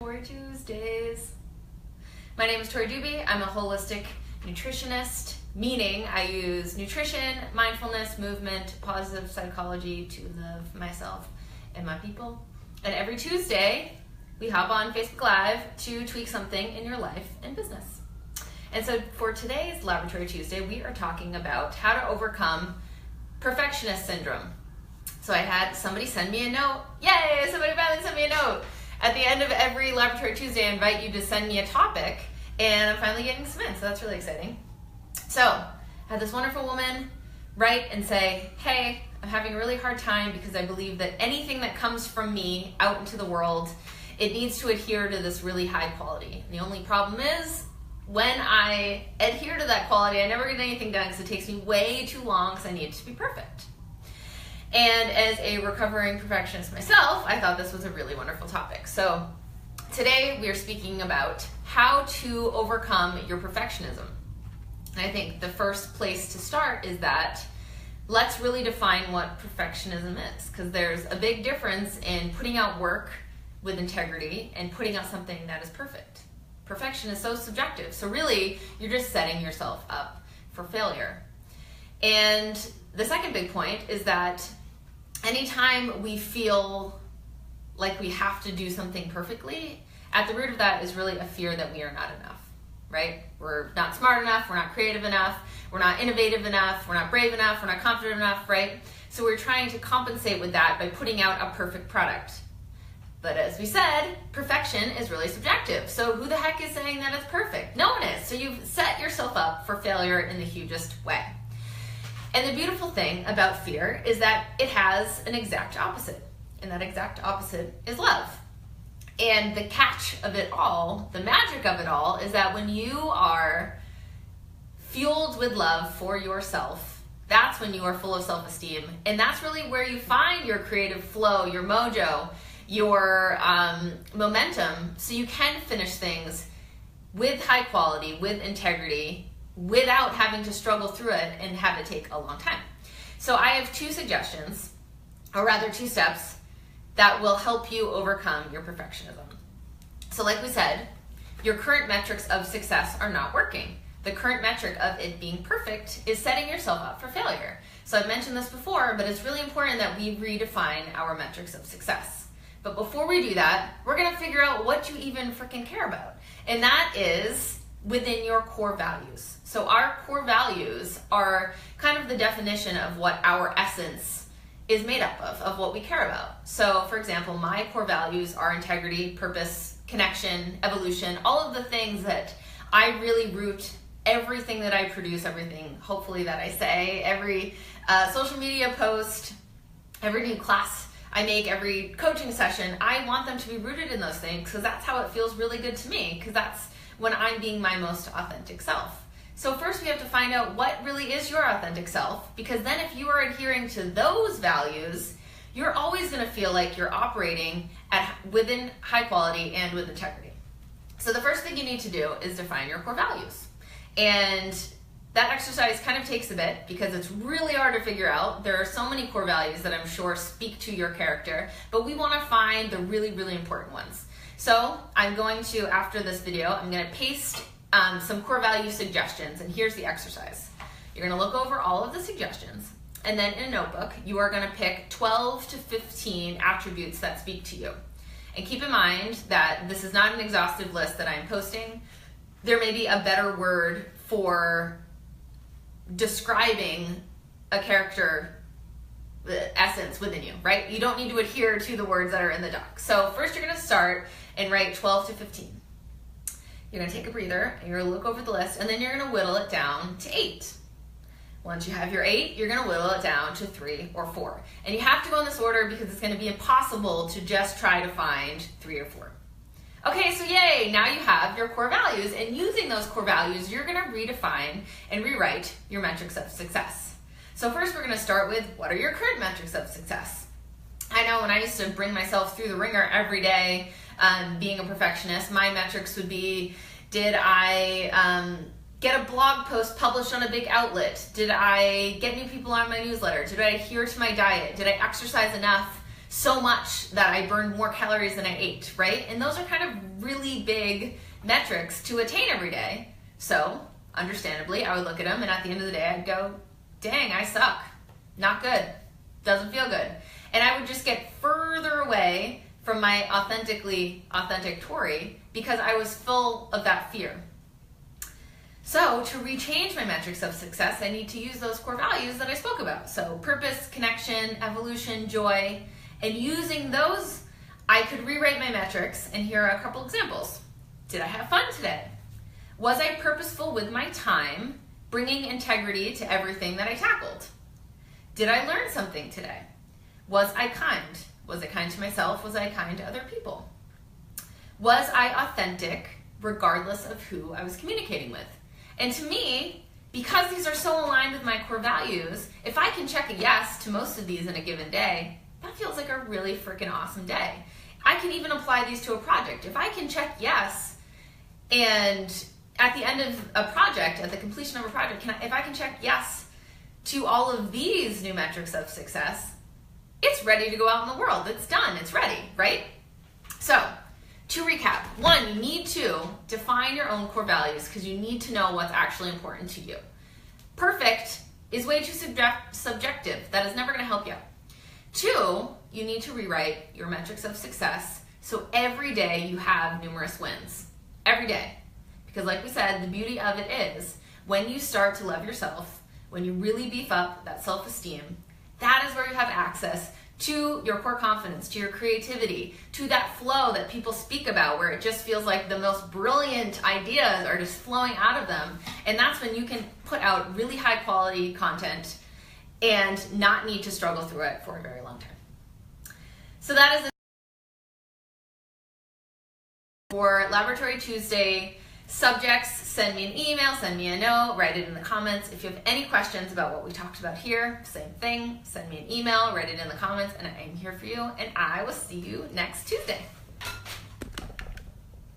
Tory Tuesdays. My name is Tory. I'm a holistic nutritionist, meaning I use nutrition, mindfulness, movement, positive psychology to love myself and my people. And every Tuesday, we hop on Facebook Live to tweak something in your life and business. And so for today's Laboratory Tuesday, we are talking about how to overcome perfectionist syndrome. So I had somebody send me a note. Yay, somebody finally sent me a note. At the end of every Laboratory Tuesday, I invite you to send me a topic, and I'm finally getting some in, so that's really exciting. So I had this wonderful woman write and say, hey, I'm having a really hard time because I believe that anything that comes from me out into the world, it needs to adhere to this really high quality. And the only problem is when I adhere to that quality, I never get anything done because it takes me way too long because I need it to be perfect. And as a recovering perfectionist myself, I thought this was a really wonderful topic. So today we are speaking about how to overcome your perfectionism. And I think the first place to start is that let's really define what perfectionism is, because there's a big difference in putting out work with integrity and putting out something that is perfect. Perfection is so subjective. So really, you're just setting yourself up for failure. And the second big point is that anytime we feel like we have to do something perfectly, at the root of that is really a fear that we are not enough, right? We're not smart enough, we're not creative enough, we're not innovative enough, we're not brave enough, we're not confident enough, right? So we're trying to compensate with that by putting out a perfect product. But as we said, perfection is really subjective. So who the heck is saying that it's perfect? No one is. So you've set yourself up for failure in the hugest way. And the beautiful thing about fear is that it has an exact opposite. And that exact opposite is love. And the catch of it all, the magic of it all, is that when you are fueled with love for yourself, that's when you are full of self-esteem. And that's really where you find your creative flow, your mojo, your momentum, so you can finish things with high quality, with integrity, without having to struggle through it and have it take a long time. So I have two suggestions, or rather two steps, that will help you overcome your perfectionism. So like we said, your current metrics of success are not working. The current metric of it being perfect is setting yourself up for failure. So I've mentioned this before, but it's really important that we redefine our metrics of success. But before we do that, we're gonna figure out what you even freaking care about. And that is within your core values. So our core values are kind of the definition of what our essence is made up of what we care about. So for example, my core values are integrity, purpose, connection, evolution, all of the things that I really root everything that I produce, everything hopefully that I say, every social media post, every new class I make, every coaching session, I want them to be rooted in those things because that's how it feels really good to me, because that's when I'm being my most authentic self. So first we have to find out what really is your authentic self, because then if you are adhering to those values, you're always going to feel like you're operating within high quality and with integrity. So the first thing you need to do is define your core values. And that exercise kind of takes a bit because it's really hard to figure out. There are so many core values that I'm sure speak to your character, but we want to find the really, really important ones. So I'm going to, after this video, I'm going to paste some core value suggestions, and here's the exercise. You're going to look over all of the suggestions, and then in a notebook, you are going to pick 12 to 15 attributes that speak to you. And keep in mind that this is not an exhaustive list that I'm posting. There may be a better word for describing a character essence within you, right? You don't need to adhere to the words that are in the doc. So first you're going to start and write 12 to 15. You're going to take a breather and you're going to look over the list, and then you're going to whittle it down to 8. Once you have your 8, you're going to whittle it down to 3 or 4. And you have to go in this order because it's going to be impossible to just try to find 3 or 4. Okay, so yay, now you have your core values, and using those core values, you're going to redefine and rewrite your metrics of success. So first we're going to start with, what are your current metrics of success? I know when I used to bring myself through the ringer every day, being a perfectionist, my metrics would be, did I get a blog post published on a big outlet? Did I get new people on my newsletter? Did I adhere to my diet? Did I exercise enough so much that I burned more calories than I ate, right? And those are kind of really big metrics to attain every day. So, understandably, I would look at them, and at the end of the day, I'd go, dang, I suck. Not good. Doesn't feel good. And I would just get further away from my authentic Tory because I was full of that fear. So to rechange my metrics of success, I need to use those core values that I spoke about. So purpose, connection, evolution, joy, and using those, I could rewrite my metrics, and here are a couple examples. Did I have fun today? Was I purposeful with my time, bringing integrity to everything that I tackled? Did I learn something today? Was I kind? Was I kind to myself? Was I kind to other people? Was I authentic regardless of who I was communicating with? And to me, because these are so aligned with my core values, if I can check a yes to most of these in a given day, that feels like a really freaking awesome day. I can even apply these to a project. If I can check yes, and at the end of a project, at the completion of a project, if I can check yes to all of these new metrics of success, it's ready to go out in the world. It's done. It's ready, right? So, to recap, 1, you need to define your own core values because you need to know what's actually important to you. Perfect is way too subjective. That is never going to help you. 2, you need to rewrite your metrics of success so every day you have numerous wins. Every day. Because like we said, the beauty of it is when you start to love yourself, when you really beef up that self-esteem, that is where you have access to your core confidence, to your creativity, to that flow that people speak about where it just feels like the most brilliant ideas are just flowing out of them. And that's when you can put out really high quality content and not need to struggle through it for a very long time. So that is it for Laboratory Tuesday. Subjects, send me an email, send me a note, write it in the comments. If you have any questions about what we talked about here, same thing, send me an email, write it in the comments, and I'm here for you, and I will see you next Tuesday.